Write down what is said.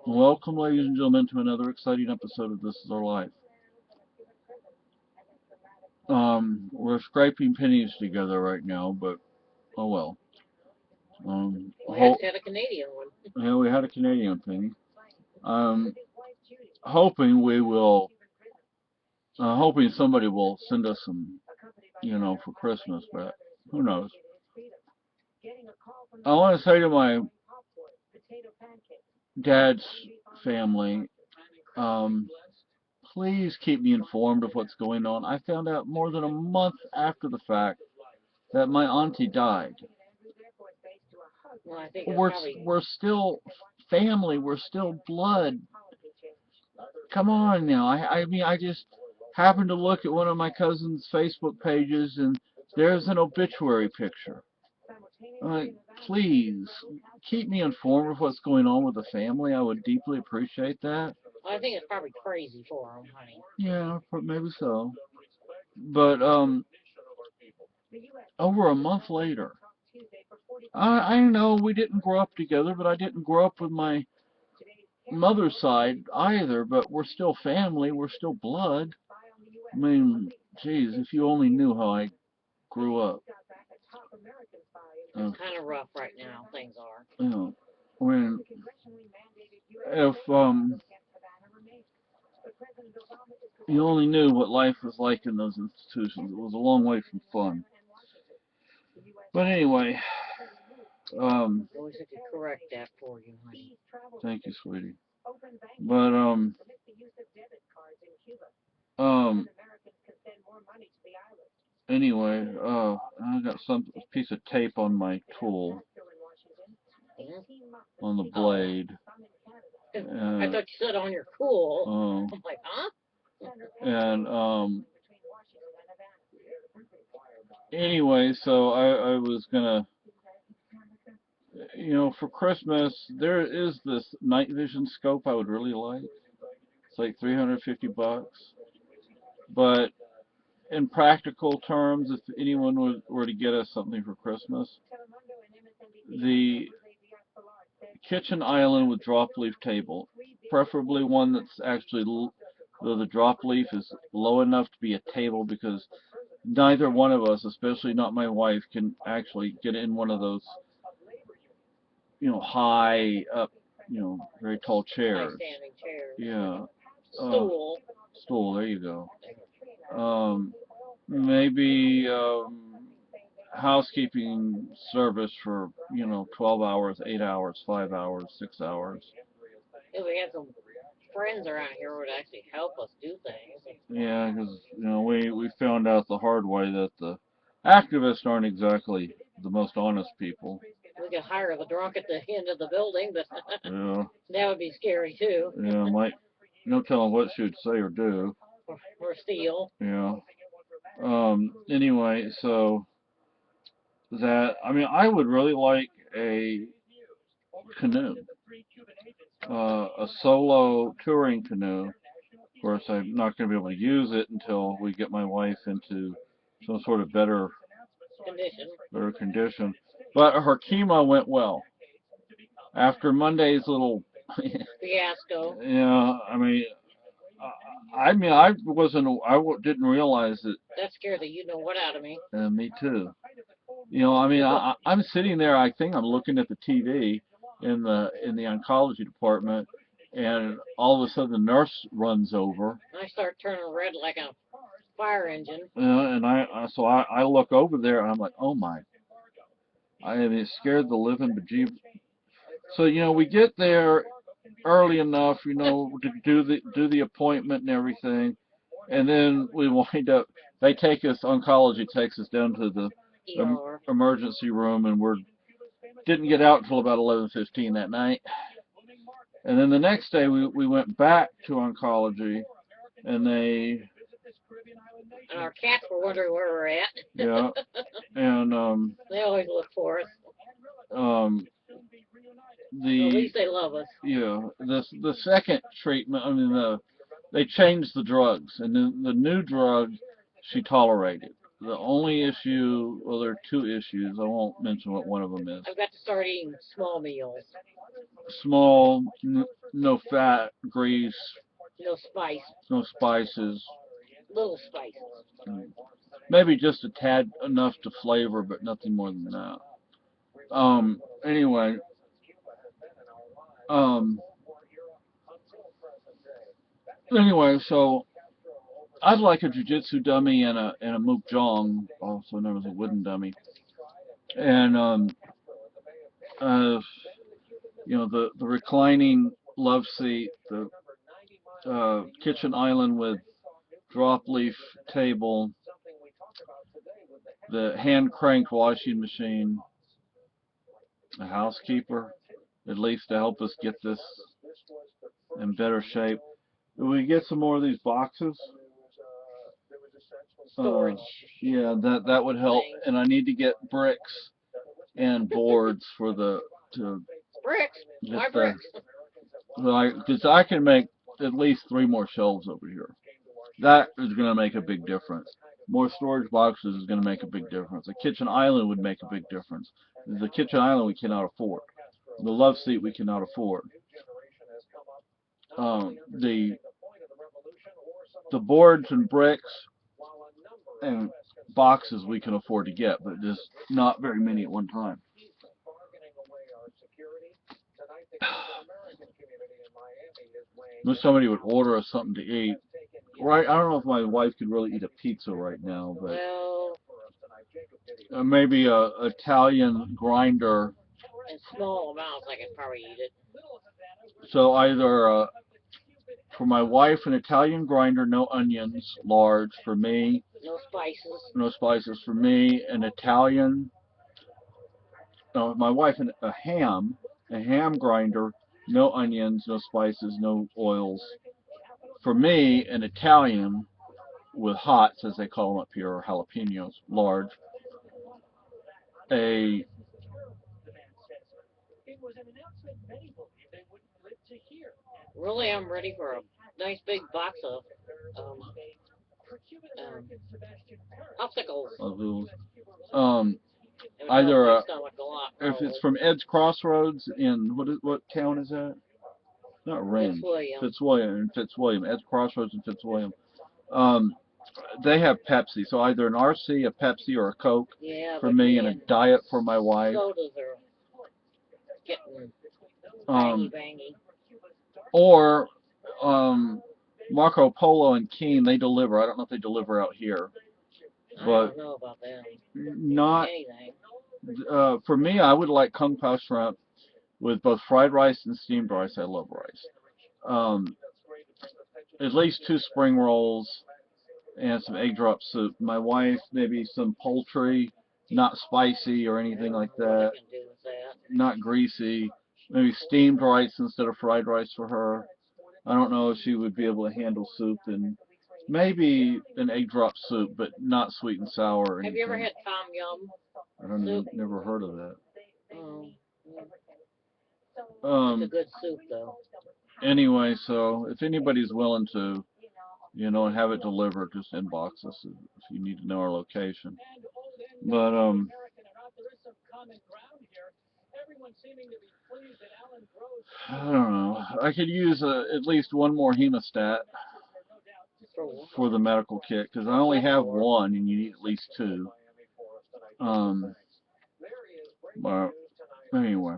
Welcome, ladies and gentlemen, to another exciting episode of This Is Our Life. We're scraping pennies together right now, but oh well. We actually had a Canadian one. Yeah, we had a Canadian penny. Um, hoping we will, hoping somebody will send us some, for Christmas, but who knows? I want to say to my dad's family, um, please keep me informed of what's going on. I found out more than a month after the fact that my auntie died. Well, I think it's We're probably we're still family. We're still blood. Come on now. I mean, I just happened to look at one of my cousin's Facebook pages, and there's an obituary picture. Like, please keep me informed of what's going on with the family. I would deeply appreciate that. I think it's probably crazy for them, honey. Yeah, maybe so. But over a month later, I know we didn't grow up together, but I didn't grow up with my mother's side either. But we're still family. We're still blood. I mean, geez, if you only knew how I grew up. It's Uh, kind of rough right now. Things are. you know, when if you only knew what life was like in those institutions, it was a long way from fun. But anyway, um, I wish I could correct that for you, honey. thank you, sweetie. But um, anyway, I got some piece of tape on my tool Hmm? on the Oh, blade. I Uh, thought you said on your cool. um, I'm like, huh? and anyway, so I was gonna, for Christmas there is this night vision scope I would really like. It's like 350 bucks, but in practical terms, if anyone were to get us something for Christmas, the kitchen island with drop leaf table, preferably one that's actually the drop leaf is low enough to be a table, because neither one of us, especially not my wife, can actually get in one of those, high up, very tall High chairs. standing chairs. Yeah. Uh, Stool. stool. There you go. Maybe housekeeping service for 12 hours, 8 hours, 5 hours, 6 hours. If we had some friends around here who would actually help us do things. Yeah, because we found out the hard way that the activists aren't exactly the most honest people. We could hire the drunk at the end of the building, but Yeah, that would be scary too. yeah, might no telling what she'd say or do. Or steal. Yeah. Anyway, so that, I mean, I would really like a canoe, a solo touring canoe. Of course, I'm not going to be able to use it until we get my wife into some sort of Condition. better condition. But her chemo went well. After Monday's little, Fiasco. yeah, I wasn't, didn't realize that. That scared the you know what out of me. Me too. I'm sitting there. I think I'm looking at the TV in the oncology department, and all of a sudden the nurse runs over. I start turning red like a fire engine. And I look over there, and I'm like, oh my! I mean, it scared the living bejeeb. So we get there early enough, to do the appointment and everything, and then we wind up. They take us, oncology takes us down to the ER. emergency room, and we didn't get out until about 11:15 that night. And then the next day we went back to oncology, and And our cats were wondering where we're at. yeah, and They always look for us. um At the least they love us. yeah, the second treatment, they changed the drugs, and then the new drug she tolerated. The only issue, well, there are two issues. I won't mention what one of them is. I've got to start eating small meals. Small, no fat, grease, No spice. no spices. Little spices. Maybe just a tad enough to flavor, but nothing more than that. Anyway, um, so I'd like a jiu-jitsu dummy and a Mook Jong, also known as a wooden dummy, and the reclining love seat, the kitchen island with drop leaf table, the hand cranked washing machine, a housekeeper, at least to help us get this in better shape. Do we get some more of these boxes? Storage. Yeah, that would help. Things. And I need to get bricks and boards for the to Bricks. Why get bricks? because I can make at least 3 more shelves over here. That is going to make a big difference. More storage boxes is going to make a big difference. A kitchen island would make a big difference. The kitchen island we cannot afford. The love seat we cannot afford. The boards and bricks and boxes we can afford to get, but just not very many at one time. If somebody would order us something to eat, right? I don't know if my wife could really eat a pizza right now, but Well, maybe a Italian grinder. in small amounts, I could probably eat it. So either for my wife an Italian grinder, no onions, large. For me, No spices. no spices. For me, an Italian. No, my wife a ham grinder, no onions, no spices, no oils. For me, an Italian with hots, as they call them up here, or jalapenos, large. A Really, I'm ready for a nice big box of popsicles. Either Stomach a lot, if it's from Ed's Crossroads in what town is that? Not Range. Fitzwilliam. Ed's Crossroads in Fitzwilliam. They have Pepsi, so either an RC, a Pepsi, or a Coke for me, and a diet for my wife. Sodas are getting bangy. Or Marco Polo and Keene, they deliver. I don't know if they deliver out here, I but don't know about them. not. Anything. For me, I would like Kung Pao shrimp with both fried rice and steamed rice. I love rice. At least 2 spring rolls and some egg drop soup. My wife, maybe some poultry, not spicy or anything like that. Not greasy. Maybe steamed rice instead of fried rice for her. I don't know if she would be able to handle soup, and maybe an egg drop soup, but not sweet and sour or anything. Have you ever had Tom Yum? I don't know. Never heard of that. Oh. It's a good soup, though. Anyway, so if anybody's willing to, have it delivered, just inbox us if you need to know our location. But I don't know. I could use at least one more hemostat for the medical kit, because I only have one, and you need at least 2. But anyway.